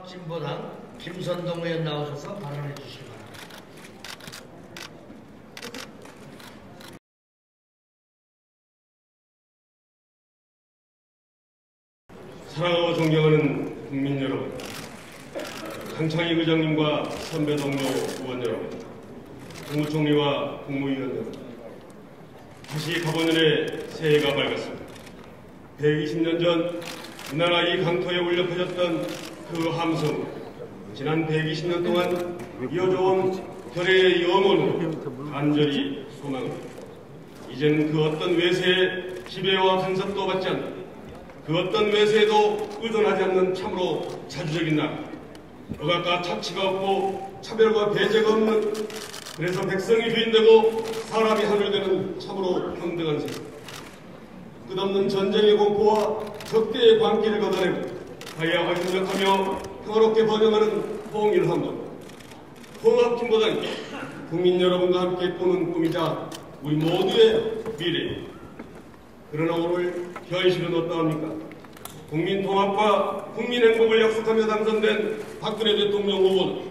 통합진보당 김선동 의원 나오셔서 발언해 주시기 바랍니다. 사랑하고 존경하는 국민 여러분, 강창희 의장님과 선배 동료 의원 여러분, 국무총리와 국무위원 여러분, 다시 가보년의 새해가 밝았습니다. 120년 전 우리나라 이 강토에 울려 퍼졌던 그 함성, 지난 120년 동안 이어져온 결의의 염원으로 간절히 소망합니다. 이제는 그 어떤 외세의 지배와 간섭도 받지 않는, 그 어떤 외세에도 의존하지 않는 참으로 자주적인 나라, 억압과 착취가 없고 차별과 배제가 없는, 그래서 백성이 주인되고 사람이 하늘 되는 참으로 평등한 세상, 끝없는 전쟁의 공포와 적대의 광기를 걷어내고 가야가 협력하며 평화롭게 번영하는 통일한도, 통합진보당이 국민 여러분과 함께 꾸는 꿈이자 우리 모두의 미래입니다. 그러나 오늘 현실은 어떠합니까? 국민 통합과 국민 행복을 약속하며 당선된 박근혜 대통령 후보는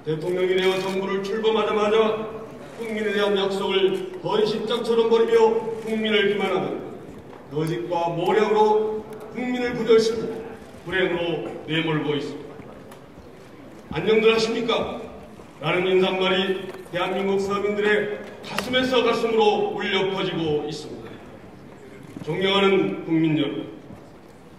대통령이 되어 정부를 출범하자마자 국민에 대한 약속을 번식장처럼 버리며 국민을 기만하던 거짓과 모략으로 국민을 부절시키고 불행으로 내몰고 있습니다. 안녕들 하십니까? 라는 인사말이 대한민국 서민들의 가슴에서 가슴으로 울려 퍼지고 있습니다. 존경하는 국민 여러분,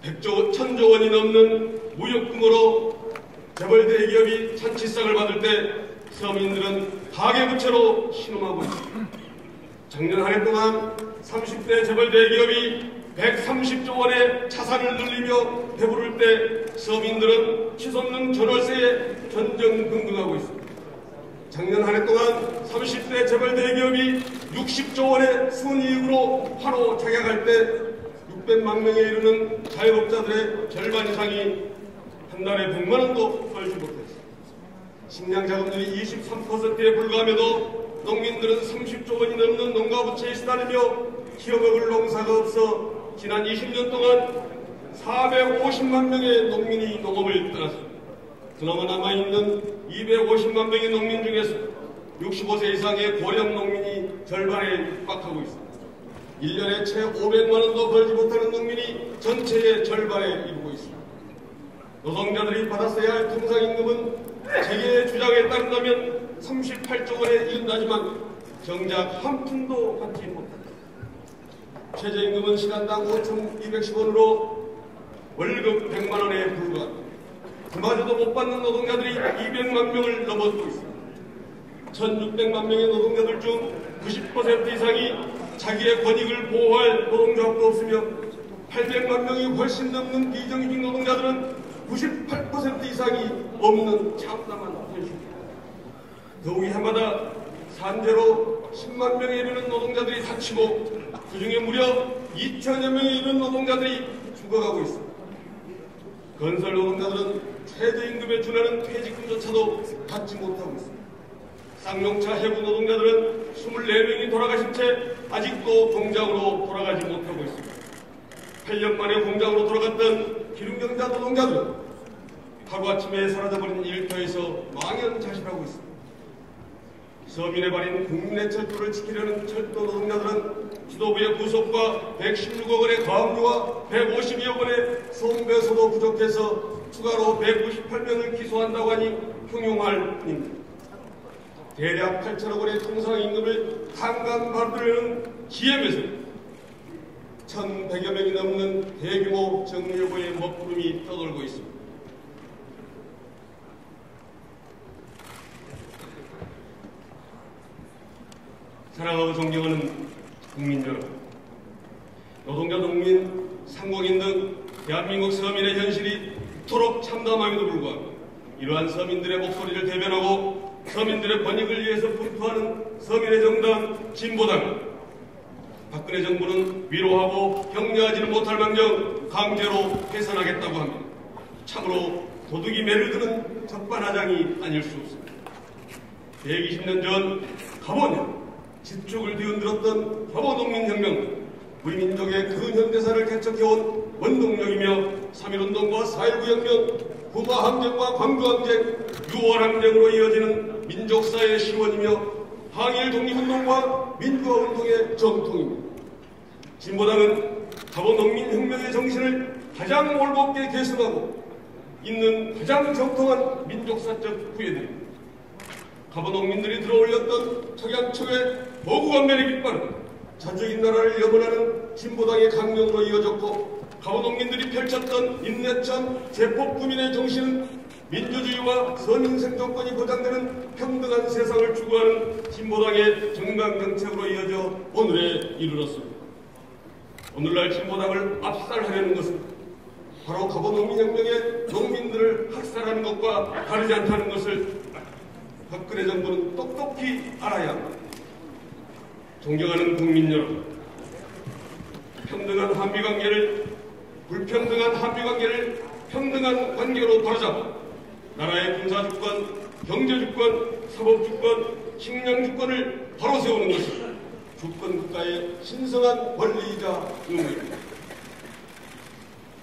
100조, 1000조 원이 넘는 무역금으로 재벌 대기업이 잔치상을 받을 때 서민들은 가계부채로 신음하고 있습니다. 작년 한 해 동안 30대 재벌 대기업이 130조 원의 자산을 늘리며 배부를 때 서민들은 치솟는 전월세에 전전긍긍하고 있습니다. 작년 한 해 동안 30대 재벌 대기업이 60조 원의 순이익으로 환호 착약할 때 600만 명에 이르는 자영업자들의 절반 이상이 한 달에 100만 원도 벌지 못했습니다. 식량 자금률이 23%에 불과함에도 농민들은 30조 원이 넘는 농가부채에 시달리며 키워먹을 농사가 없어 지난 20년 동안 450만 명의 농민이 농업을 떠났습니다. 그나마 남아있는 250만 명의 농민 중에서 65세 이상의 고령 농민이 절반에 육박하고 있습니다. 1년에 채 500만 원도 벌지 못하는 농민이 전체의 절반에 이르고 있습니다. 노동자들이 받았어야 할 통상임금은 재계의 주장에 따른다면 38조 원에 이른다지만 정작 한 푼도 받지 못합니다. 최저임금은 시간당 5,210원으로 월급 100만 원에 불과합니다. 그마저도 못 받는 노동자들이 200만 명을 넘어서고 있습니다. 1,600만 명의 노동자들 중 90% 이상이 자기의 권익을 보호할 노동조합도 없으며 800만 명이 훨씬 넘는 비정규직 노동자들은 98% 이상이 없는 참담한 현실입니다. 더욱이 해마다 산재로 10만 명에 이르는 노동자들이 다치고 그중에 무려 2천여 명에 이르는 노동자들이 죽어가고 있습니다. 건설 노동자들은 최저임금에 준하는 퇴직금조차도 받지 못하고 있습니다. 쌍용차 해부 노동자들은 24명이 돌아가신 채 아직도 공장으로 돌아가지 못하고 있습니다. 8년 만에 공장으로 돌아갔던 기름경자 노동자들은 하루아침에 사라져버린 일터에서 망연자실하고 있습니다. 서민의 발인 국민의 철도를 지키려는 철도 노동자들은 지도부의 구속과 116억 원의 가압류와 152억 원의 손배소도 부족해서 추가로 198명을 기소한다고 하니 흉흉할 뿐입니다. 대략 8천억 원의 통상임금을 강간받으려는 기업에서 1,100여 명이 넘는 대규모 정리여부의 먹구름이 떠돌고 있습니다. 사랑하고 존경하는 국민 여러분, 노동자, 농민, 상공인 등 대한민국 서민의 현실이 이토록 참담함에도 불구하고 이러한 서민들의 목소리를 대변하고 서민들의 권익을 위해서 분투하는 서민의 정당 진보당, 박근혜 정부는 위로하고 격려하지는 못할 망정 강제로 해산하겠다고 합니다. 참으로 도둑이 매를 드는 적반하장이 아닐 수 없습니다. 120년 전 가보년 집축을 뒤흔들었던 혐오농민혁명, 우리 민족의 근현대사를 개척해온 원동력이며 3.1운동과 4.19혁명, 부마항쟁과 광주항쟁, 6월항쟁으로 이어지는 민족사의 시원이며 항일 독립운동과 민주화운동의 정통입니다. 진보당은 갑오농민혁명의 정신을 가장 올곧게 계승하고 있는 가장 정통한 민족사적 후예들입니다. 갑오농민들이 들어올렸던 청양초의 거구간면의 깃발은 자주인 나라를 염원하는 진보당의 강령으로 이어졌고, 갑오농민들이 펼쳤던 인내천 제폭구민의 정신은 민주주의와 서민생존권이 보장되는 평등한 세상을 추구하는 진보당의 정강정책으로 이어져 오늘에 이르렀습니다. 오늘날 진보당을 압살하려는 것은 바로 갑오농민혁명의 농민들을 학살하는 것과 다르지 않다는 것을 박근혜 정부는 똑똑히 알아야 합니다. 존경하는 국민 여러분, 불평등한 한미관계를 평등한 관계로 바로잡아 나라의 군사주권, 경제주권, 사법주권, 식량주권을 바로 세우는 것이 주권국가의 신성한 권리이자 의무입니다.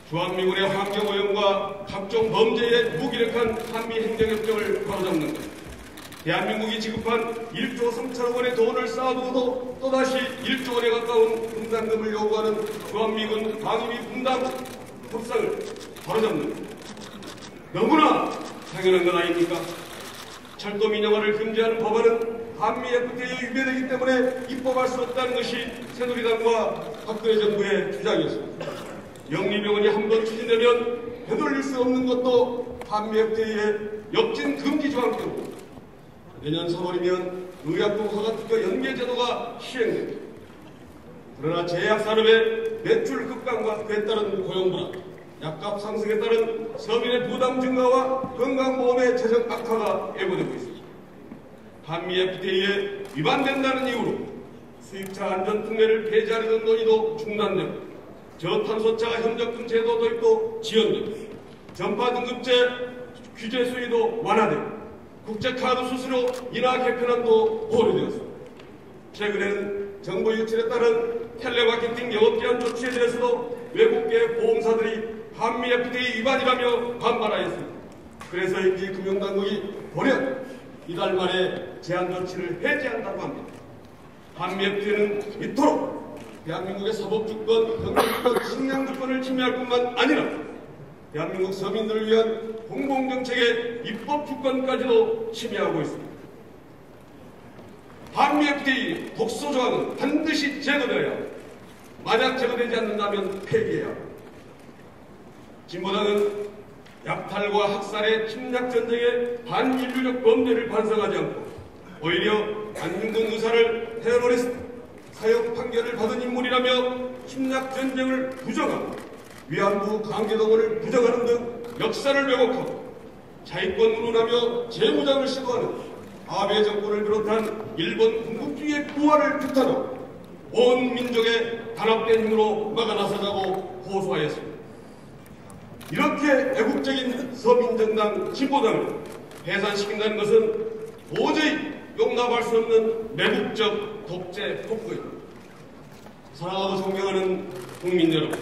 주한미군의 환경오염과 각종 범죄에 무기력한 한미행정협정을 바로잡는 것, 대한민국이 지급한 1조 3천억 원의 돈을 쌓아두어도 또다시 1조 원에 가까운 분담금을 요구하는 주한미군 방위비 분담 협상을 바로잡는 것, 너무나 당연한 건 아닙니까? 철도 민영화를 금지하는 법안은 한미 FTA에 위배되기 때문에 입법할 수 없다는 것이 새누리당과 박근혜 정부의 주장이었습니다. 영리병원이 한번 추진되면 되돌릴 수 없는 것도 한미 FTA의 역진 금지 조항 때문에 내년 3월이면 의약품 허가특허 연계 제도가 시행됩니다. 그러나 제약산업의 매출 급감과 그에 따른 고용불안, 약값 상승에 따른 서민의 부담 증가와 건강보험의 재정 악화가 예고되고 있습니다. 한미 FTA에 위반된다는 이유로 수입차 안전특례를 폐지하려는 논의도 중단되고, 저탄소차 협력금 제도 도입도 지연되고, 전파등급제 규제 수위도 완화되고, 국제카드 수수료 인하 개편안도 보류되었습니다. 최근에는 정부 유출에 따른 텔레마케팅 영업 제한 조치에 대해서도 외국계 보험사들이 한미 FTA 위반이라며 반발하였습니다. 그래서인지 금융당국이 돌연 이달 말에 제한 조치를 해제한다고 합니다. 한미 FTA는 이토록 대한민국의 사법주권, 경제주권, 식량주권을 침해할 뿐만 아니라 대한민국 서민들을 위한 공공정책의 입법주권까지도 침해하고 있습니다. 한미 FTA 독소조항은 반드시 제거되어야 합니다. 만약 제거되지 않는다면 폐기해야 합니다. 진보당은 약탈과 학살의 침략전쟁의 반인류적 범죄를 반성하지 않고 오히려 안중근 의사를 테러리스트 사형 판결을 받은 인물이라며 침략전쟁을 부정하고 위안부 강제동원을 부정하는 등 역사를 왜곡하고 자위권 운운하며 재무장을 시도하는 아베 정권을 비롯한 일본 군국주의의 부활을 규탄하고 온 민족의 단합된 힘으로 막아 나서자고 호소하였습니다. 이렇게 애국적인 서민정당 진보당을 해산시킨다는 것은 도저히 용납할 수 없는 매국적 독재 폭거입니다. 사랑하고 존경하는 국민 여러분,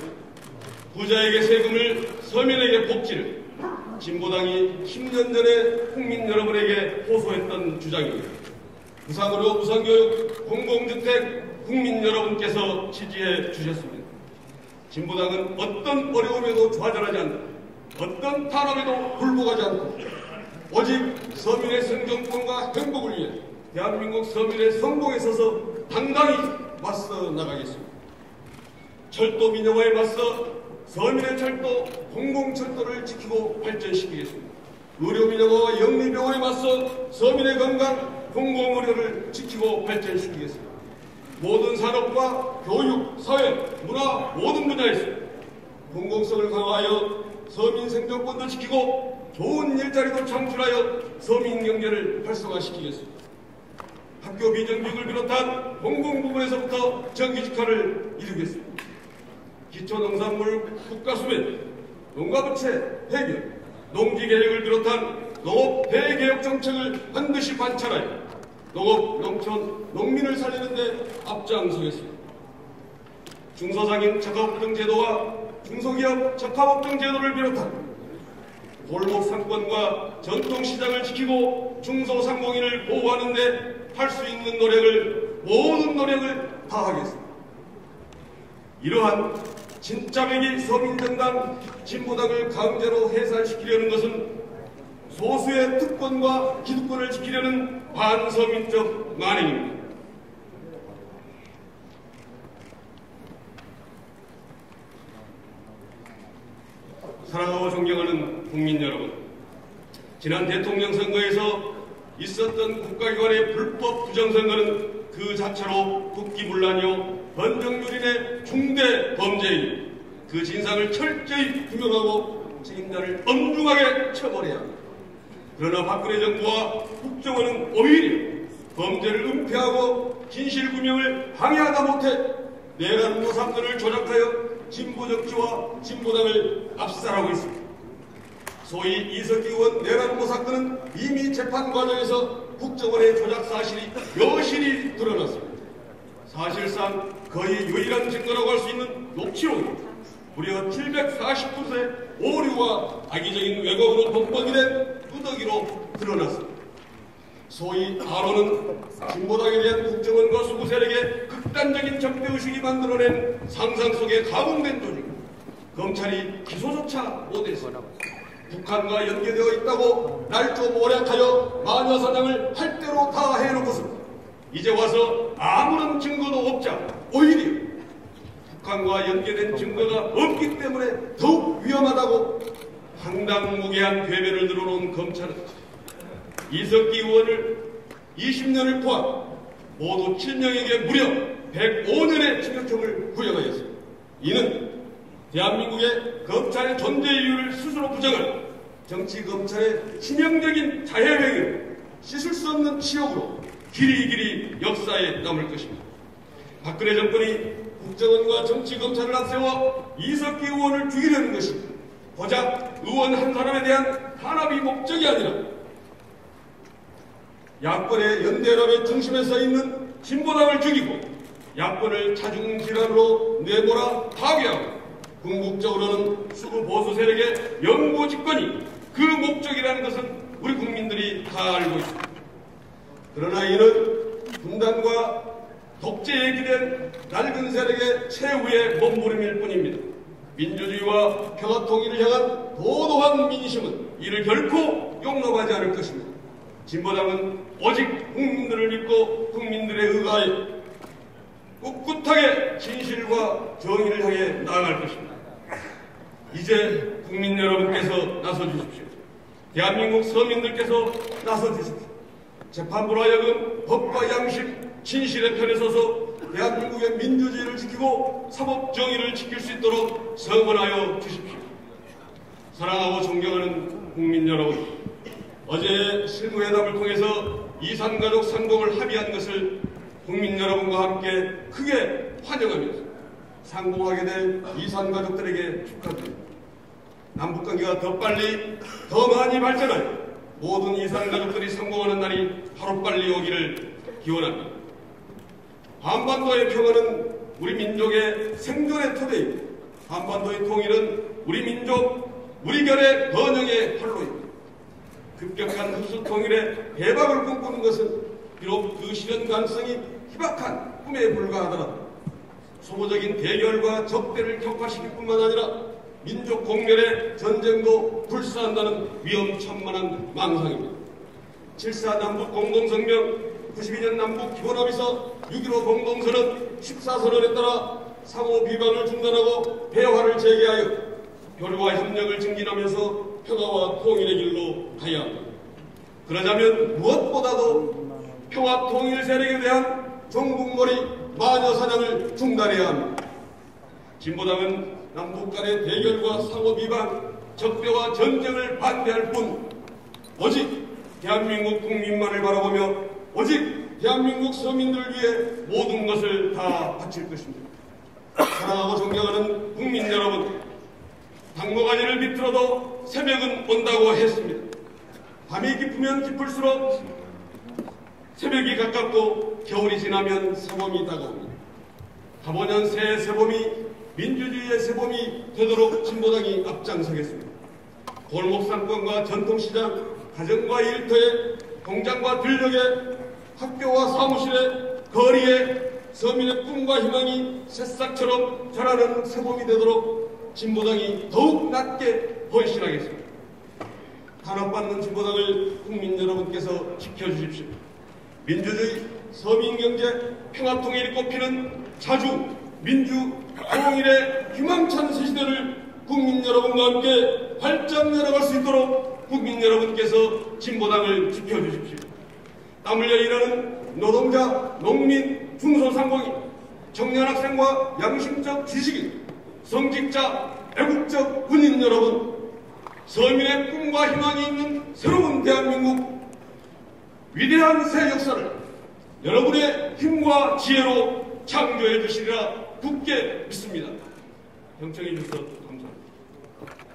부자에게 세금을, 서민에게 복지를 진보당이 10년 전에 국민 여러분에게 호소했던 주장입니다. 무상으로 무상교육, 공공주택 국민 여러분께서 지지해 주셨습니다. 진보당은 어떤 어려움에도 좌절하지 않고 어떤 탄압에도 굴복하지 않고 오직 서민의 생존권과 행복을 위해 대한민국 서민의 성공에 있어서 당당히 맞서 나가겠습니다. 철도 민영화에 맞서 서민의 철도, 공공철도를 지키고 발전시키겠습니다. 의료 민영화와 영리병원에 맞서 서민의 건강, 공공의료를 지키고 발전시키겠습니다. 모든 산업과 교육, 사회, 문화 모든 분야에서 공공성을 강화하여 서민 생존권도 지키고 좋은 일자리도 창출하여 서민 경제를 활성화시키겠습니다. 학교 비정규직을 비롯한 공공부문에서부터 정규직화를 이루겠습니다. 기초농산물 국가수면, 농가부채 해결, 농지계획을 비롯한 농업 대개혁 정책을 반드시 관찰하여 농업, 농촌, 농민을 살리는 데 앞장서겠습니다. 중소상인 적합업종 제도와 중소기업 적합업종 제도를 비롯한 골목 상권과 전통시장을 지키고 중소상공인을 보호하는 데 할 수 있는 모든 노력을 다하겠습니다. 이러한 진짜배기 서민정당 진보당을 강제로 해산시키려는 것은 소수의 특권과 기득권을 지키려는 반서민적 만행입니다. 사랑하고 존경하는 국민 여러분, 지난 대통령 선거에서 있었던 국가기관의 불법 부정선거는 그 자체로 국기문란이요 번정유린의 중대 범죄이니 그 진상을 철저히 규명하고 책임자를 엄중하게 처벌해야 합니다. 그러나 박근혜 정부와 국정원은 오히려 범죄를 은폐하고 진실규명을 방해하다 못해 내란 노상들을 조작하여 진보정치와 진보당을 압살하고 있습니다. 소위 이석기 의원 내란모 사건은 이미 재판 과정에서 국정원의 조작 사실이 여실히 드러났습니다. 사실상 거의 유일한 증거라고 할 수 있는 녹취록이 무려 740분의 오류와 악의적인 왜곡으로 돋보이된 끄덕이로 드러났습니다. 소위 아로는 진보당에 대한 국정원과 수구 세력의 극단적인 적대의식이 만들어낸 상상 속에 가공된 조직, 검찰이 기소조차 못했습니다. 북한과 연계되어 있다고 날조모략하여 마녀사냥을 할 대로 다 해놓고서 이제 와서 아무런 증거도 없자 오히려 북한과 연계된 증거가 없기 때문에 더욱 위험하다고 황당무계한 궤변을 늘어놓은 검찰은 이석기 의원을 20년을 포함 모두 7명에게 무려 105년의 징역형을 구형하였습니다. 이는 대한민국의 검찰의 존재 이유를 스스로 부정한 정치검찰의 치명적인 자해행위를 씻을 수 없는 치욕으로 길이길이 역사에 남을 것입니다. 박근혜 정권이 국정원과 정치검찰을 앞세워 이석기 의원을 죽이려는 것이 고작 의원 한 사람에 대한 탄압이 목적이 아니라 야권의 연대연합의 중심에 서 있는 진보당을 죽이고 야권을 자중질환으로 내몰아 파괴하고 궁극적으로는 수구 보수 세력의 영구 집권이 그 목적이라는 것은 우리 국민들이 다 알고 있습니다. 그러나 이는 분단과 독재에 기댄 낡은 세력의 최후의 몸부림일 뿐입니다. 민주주의와 평화통일을 향한 도도한 민심은 이를 결코 용납하지 않을 것입니다. 진보당은 오직 국민들을 믿고 국민들의 의가에 꿋꿋하게 진실과 정의를 향해 나아갈 것입니다. 이제 국민 여러분께서 나서주십시오. 대한민국 서민들께서 나서주십시오. 재판부로 하여금 법과 양심, 진실의 편에 서서 대한민국의 민주주의를 지키고 사법정의를 지킬 수 있도록 성원하여 주십시오. 사랑하고 존경하는 국민 여러분, 어제 실무회담을 통해서 이산가족 상봉을 합의한 것을 국민 여러분과 함께 크게 환영하면서 상봉하게 된 이산가족들에게 축하드립니다. 남북관계가 더 빨리 더 많이 발전하여 모든 이산가족들이 상봉하는 날이 하루빨리 오기를 기원합니다. 한반도의 평화는 우리 민족의 생존의 토대입니다. 한반도의 통일은 우리 민족, 우리 결의 번영의 활로입니다. 급격한 흡수 통일의 대박을 꿈꾸는 것은 비록 그 실현 가능성이 희박한 꿈에 불과하더라도 소모적인 대결과 적대를 격화시킬 뿐만 아니라 민족 공멸의 전쟁도 불사한다는 위험천만한 망상입니다. 7.4 남북 공동성명, 92년 남북 기본합의서, 6.15 공동선언, 14선언에 따라 상호 비방을 중단하고 대화를 재개하여 교류와 협력을 증진하면서 평화와 통일의 길로 가야 합니다. 그러자면 무엇보다도 평화 통일 세력에 대한 종북몰이 마녀사냥을 중단해야 합니다. 진보당은 남북 간의 대결과 상호 비방, 적대와 전쟁을 반대할 뿐 오직 대한민국 국민만을 바라보며 오직 대한민국 서민들을 위해 모든 것을 다 바칠 것입니다. 사랑하고 존경하는 국민 여러분, 당모가지를 비틀어도 새벽은 온다고 했습니다. 밤이 깊으면 깊을수록 새벽이 가깝고 겨울이 지나면 새봄이 다가옵니다. 가보년 새해 새봄이 민주주의의 새봄이 되도록 진보당이 앞장서겠습니다. 골목상권과 전통시장, 가정과 일터에, 공장과 들녘에, 학교와 사무실에, 거리에 서민의 꿈과 희망이 새싹처럼 자라는 새봄이 되도록 진보당이 더욱 낮게 헌신하겠습니다. 탄압받는 진보당을 국민 여러분께서 지켜주십시오. 민주주의, 서민경제, 평화통일이 꼽히는 자주, 민주, 통일의 희망찬 새시대를 국민 여러분과 함께 활짝 열어갈 수 있도록 국민 여러분께서 진보당을 지켜주십시오. 땀 흘려 일하는 노동자, 농민, 중소상공인, 청년 학생과 양심적 지식인, 성직자, 애국적 군인 여러분, 서민의 꿈과 희망이 있는 새로운 대한민국, 위대한 새 역사를 여러분의 힘과 지혜로 창조해 주시리라 굳게 믿습니다. 경청해 주셔서 감사합니다.